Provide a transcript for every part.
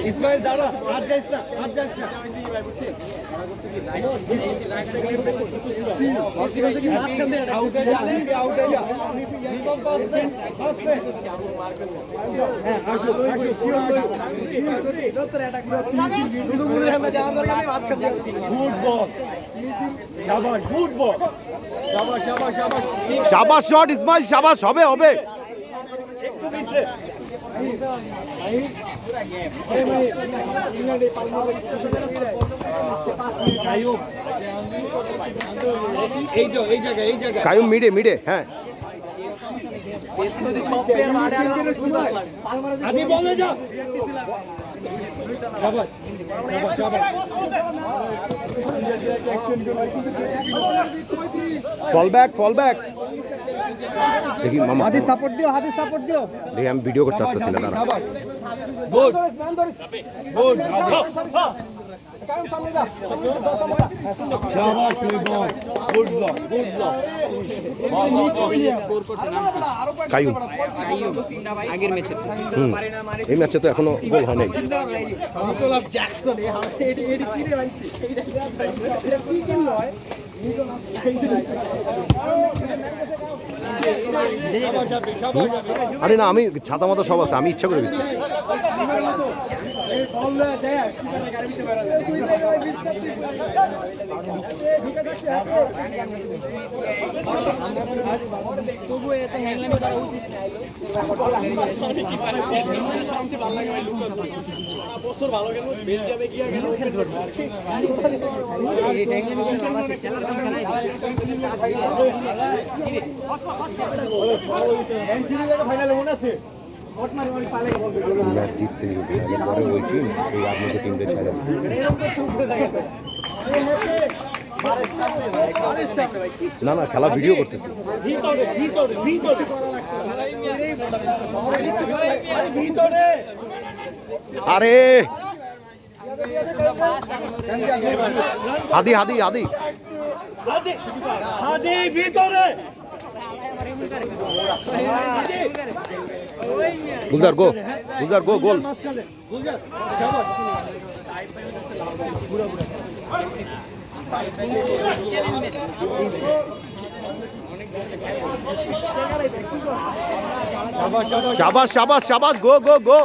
ইসমাইল দাঁড়া, হাত যাইস না, হাত যাইস না। শাবাশ শট ইসমাইল, শাবাশ, হবে হবে। কায়ুম মিডে মিডে, হ্যাঁ ফল ব্যাক, ফল ব্যাক। দেখি মামা, হাতে সাপোর্ট দিও, হাতে সাপোর্ট দিও। দেখি আমি ভিডিও করতে পারতেছি না, দাঁড়া। গুড গুড, শাবাশ তুই বল, good block, good block. Qayyum আগের ম্যাচে এই ম্যাচে তো এখনো গোল হয় নাই। নিকোলাস জ্যাকসন, এডি কি রে ভাই, এটা কি কিল নয় আরে না, আমি ছাতা মাথা সব আছে, আমি ইচ্ছা করে দিচ্ছি। ম্যাচ জিততে পরে ওই টিম এই আপনাদের টিমটা ছেড়ে না না, খেলা ভিডিও করতেছি। আরে হাদি হাদি হাদি হাদি ভিতরে, গুলজার গো, গুলজার গো, গোল। শাবাশ শাবাশ শাবাশ, গো গো গো।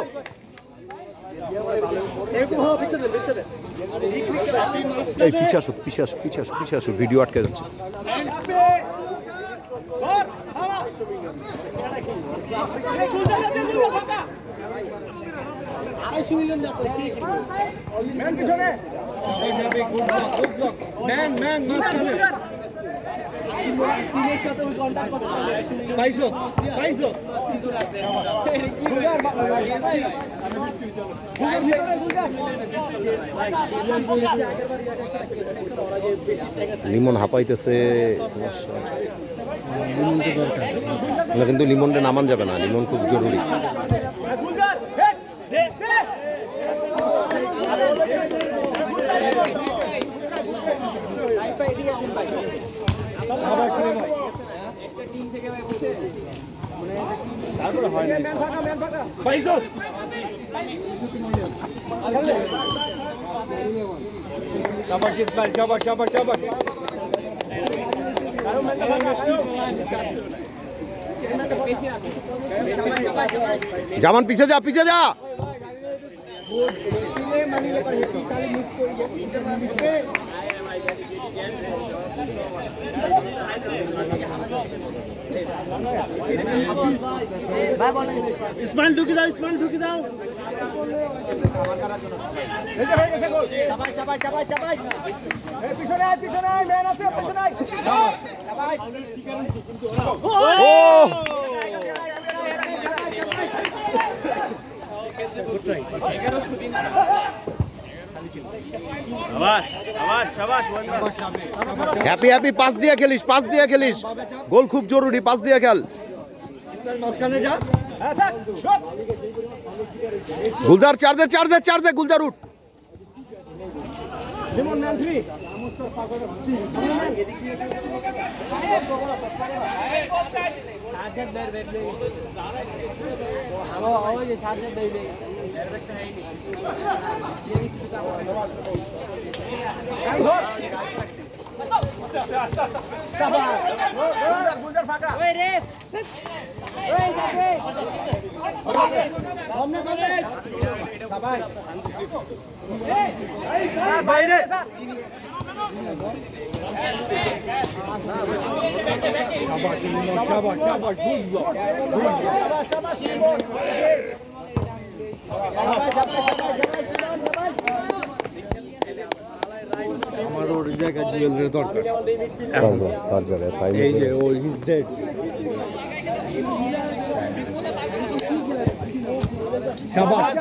এই পিছে আসো, পিছে আসো, পিছে আসো, পিছে আসো, ভিডিও আটকে যাচ্ছে। লিমন হাঁপাইতেছে না, কিন্তু লিমনটা নামান যাবে না, লিমন খুব জরুরি। জামান পিছে যা, পিছে যা। ইসমাইল ঢুকে যাও, ইসমাইল ঢুকে যাও। পিছনে পিছনে ম্যান আছে, পিছনে হ্যাপি হ্যাপি, পাস দিয়ে খেলিস, পাস দিয়ে খেলিস, গোল খুব জরুরি, পাস দিয়ে খেল। গুলজার চার্জে, চার্জে, চার্জে, গুলজার উঠ। বাইরে আমার ওর জায়গায় জুয়েলের দরকার কার জায়গায় পাই এই যে ও ইজ ডেড শাবাশ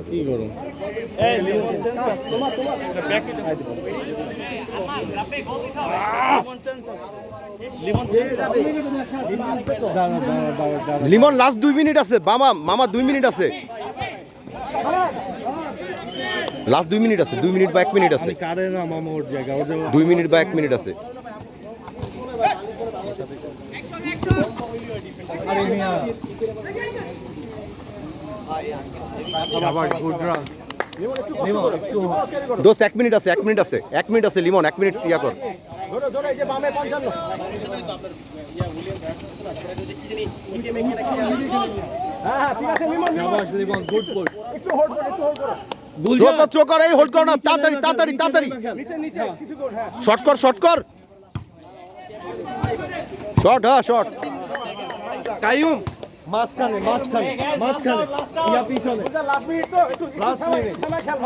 কি করুন লিমন লাস্ট 2 মিনিট আছে মামা 2 মিনিট আছে লাস্ট 2 মিনিট আছে 2 মিনিট বা 1 মিনিট আছে কারে না মামা ওর জায়গা ওর জায়গা 2 মিনিট বা 1 মিনিট আছে শাবাশ গুড রান দোস্ত 1 মিনিট আছে 1 মিনিট আছে 1 মিনিট আছে লিমন 1 মিনিট ইয়া কর ধরো ধরো এই যে বামে 55 হ্যাঁ ঠিক আছে লিমন শাবাশ লিমন গুড বল একটু হোল্ড করো চোখ কর এই হোল্ড কর না তাড়াতাড়ি নিচে নিচে কিছু কর হ্যাঁ শর্ট কর শর্ট হ্যাঁ শর্ট কাইয়ুম মাঝখানে ইয়া পিছনে লাস্ট মিনিট তো একটু লাস্ট মিনিট খেলা খেল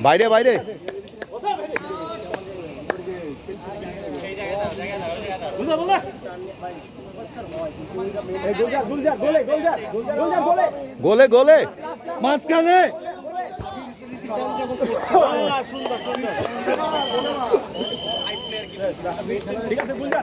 ভাই বাইরে গোলে মাঝখানে সুন্দর সুন্দর ঠিক আছে